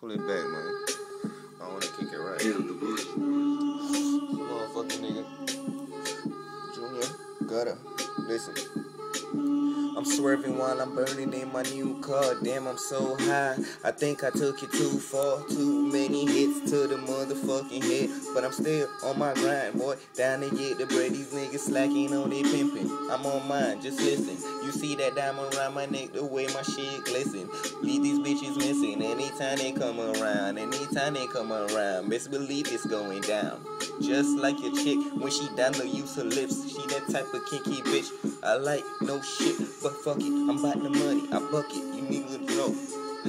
pull it back, man. I wanna kick it right. Motherfucking nigga. Junior, gutter. Listen. I'm swerving while I'm burning in my new car. Damn, I'm so high. I think I took it too far. Too many hits to the motherfucking head. But I'm still on my grind, boy. Down to get the bread. These niggas slacking on their pimping. I'm on mine, just listen. You see that diamond around my neck, the way my shit glisten. Leave these bitches missing anytime they come around. Anytime they come around, best believe it's going down. Just like your chick when she down to use her lips. She that type of kinky bitch. I like no shit, but fuck it, I'm about the money. I buck it, you niggas know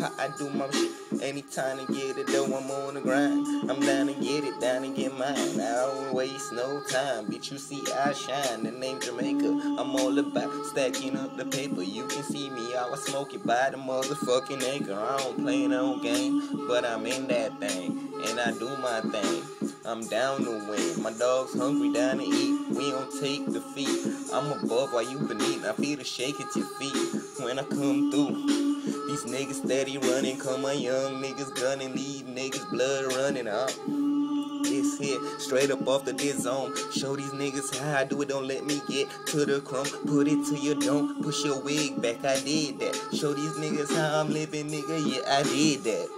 how I do my shit. Anytime to get it though, I'm on the grind. I'm down to get it, down to get mine. I don't waste no time, bitch. You see I shine. The name Jamaica. I'm all about stacking up the paper. You can see me, I was smoking by the motherfucking acre. I don't play no game, but I'm in that thing. And I do my thing. I'm down to win. My dog's hungry, down to eat. We don't take defeat. I'm above while you beneath. I feel the shake at your feet when I come through. These niggas steady running. Come on, young niggas gunning. Leave niggas blood running out. This here, straight up off the dead zone. Show these niggas how I do it. Don't let me get to the crumb. Put it to your dome. Push your wig back. I did that. Show these niggas how I'm living, nigga. Yeah, I did that.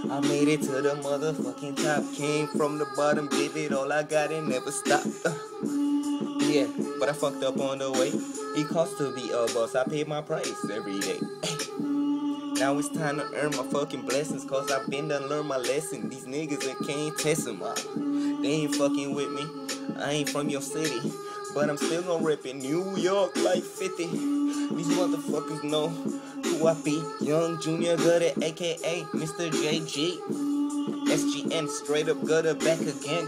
I made it to the motherfucking top. Came from the bottom, gave it all I got and never stopped. Yeah, but I fucked up on the way. It costs to be a boss. I paid my price every day. Now it's time to earn my fucking blessings, cause I've been done learn my lesson. These niggas that can't test them out. They ain't fucking with me. I ain't from your city, but I'm still gonna rip in New York like 50. These motherfuckers know who I be. Young Junior Gutter, aka Mr. JG. SGN, straight up gutter, back again.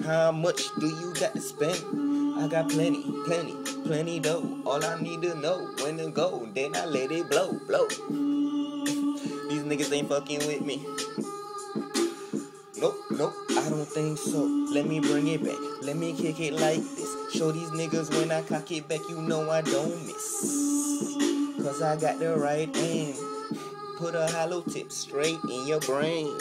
How much do you got to spend? I got plenty dough. All I need to know when to go, then I let it blow. These niggas ain't fucking with me. Nope, I don't think so. Let me bring it back. Let me kick it like this. Show these niggas when I cock it back, you know I don't miss. Cause I got the right aim. Put a hollow tip straight in your brain.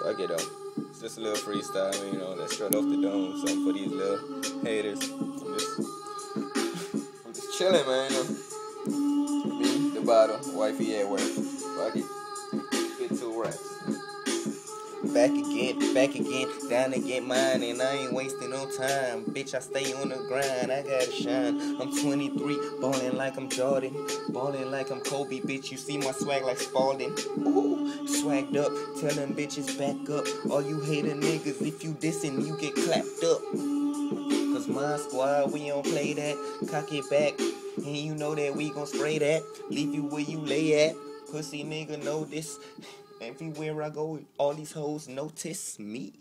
Fuck it though. It's just a little freestyle, you know, that's straight off the dome. Something for these little haters. I'm just chilling, man, you know. Me, the bottom, wifey at work. Fuck it. Get 2 racks. Back again, down to get mine, and I ain't wasting no time. Bitch, I stay on the grind, I gotta shine. I'm 23, ballin' like I'm Jordan, ballin' like I'm Kobe, bitch. You see my swag like Spalding. Ooh, swagged up, tell them bitches back up. All you hater niggas, if you dissin', you get clapped up. Cause my squad, we don't play that. Cock it back, and you know that we gon' spray that. Leave you where you lay at. Pussy nigga know this. Everywhere I go, all these hoes notice me.